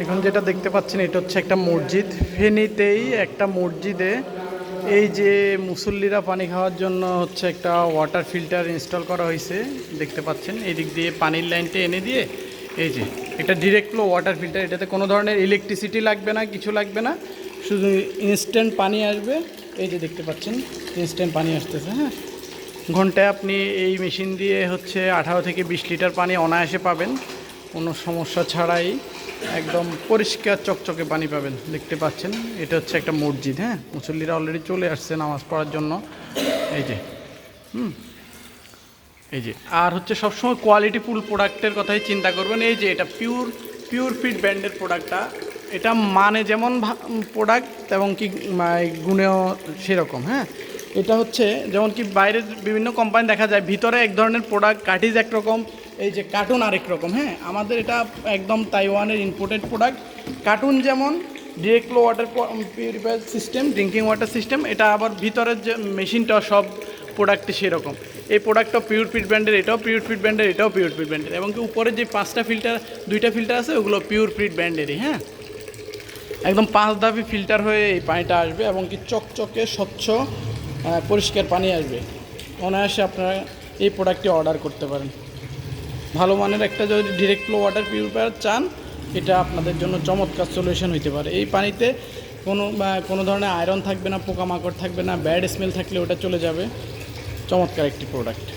এখন যেটা দেখতে পাচ্ছেন এটা হচ্ছে একটা মসজিদ। ফেনীতেই একটা মসজিদে এই যে মুসল্লিরা পানি খাওয়ার জন্য হচ্ছে একটা ওয়াটার ফিল্টার ইনস্টল করা হয়েছে। দেখতে পাচ্ছেন এই দিক দিয়ে পানির লাইনটা এনে দিয়ে এই যে এটা ডিরেক্ট ফ্লো ওয়াটার ফিল্টার। এটাতে কোনো ধরনের ইলেকট্রিসিটি লাগবে না, কিছু লাগবে না, শুধু ইনস্ট্যান্ট পানি আসবে। এই যে দেখতে পাচ্ছেন ইনস্ট্যান্ট পানি আসতেছে। হ্যাঁ, ঘন্টায় আপনি এই মেশিন দিয়ে হচ্ছে 18 থেকে 20 লিটার পানি অনায়াসে পাবেন, কোনো সমস্যা ছাড়াই একদম পরিষ্কার চকচকে পানি পাবেন। দেখতে পাচ্ছেন এটা হচ্ছে একটা মসজিদ। হ্যাঁ, মুসল্লিরা অলরেডি চলে আসছে নামাজ পড়ার জন্য। এই যে এই যে আর হচ্ছে সবসময় কোয়ালিটিফুল প্রোডাক্টের কথাই চিন্তা করবেন। এই যে এটা পিওর ফিট ব্র্যান্ডের প্রোডাক্টটা, এটা মানে যেমন প্রোডাক্ট তেমন কি গুণেও সেরকম। হ্যাঁ, এটা হচ্ছে যেমন কি বাইরের বিভিন্ন কোম্পানি দেখা যায় ভিতরে এক ধরনের প্রোডাক্ট, কার্টিজ একরকম, এই যে কার্টুন আরেক রকম। হ্যাঁ, আমাদের এটা একদম তাইওয়ানের ইম্পোর্টেড প্রোডাক্ট। কার্টুন যেমন direct water purifier system, drinking water system, এটা আবার ভিতরের যে মেশিনটা সব প্রোডাক্টে সেরকম। এই প্রোডাক্টটা পিওর ফিট ব্র্যান্ডের, এটাও পিওর ফিট ব্র্যান্ডের, এটাও পিওর ফিট ব্র্যান্ডের, এবং কি উপরে যে 5টা ফিল্টার 2টা ফিল্টার আছে ওগুলো পিওর ফিট ব্র্যান্ডেরই। হ্যাঁ, একদম 5 ধাপি ফিল্টার হয়ে এই পানিটা আসবে এবং কি চকচকে স্বচ্ছ পরিষ্কার পানি আসবে। অনায়াসে আপনারা এই প্রোডাক্টটি অর্ডার করতে পারেন। ভালো মানের একটা যদি ডিরেক্ট ফ্লো ওয়াটার পিউরিফায়ার চান, এটা আপনাদের জন্য চমৎকার সলিউশন হতে পারে। এই পানিতে কোনো ধরনের আয়রন থাকবে না, পোকামাকড় থাকবে না, ব্যাড স্মেল থাকলে ওটা চলে যাবে। চমৎকার একটি প্রোডাক্ট।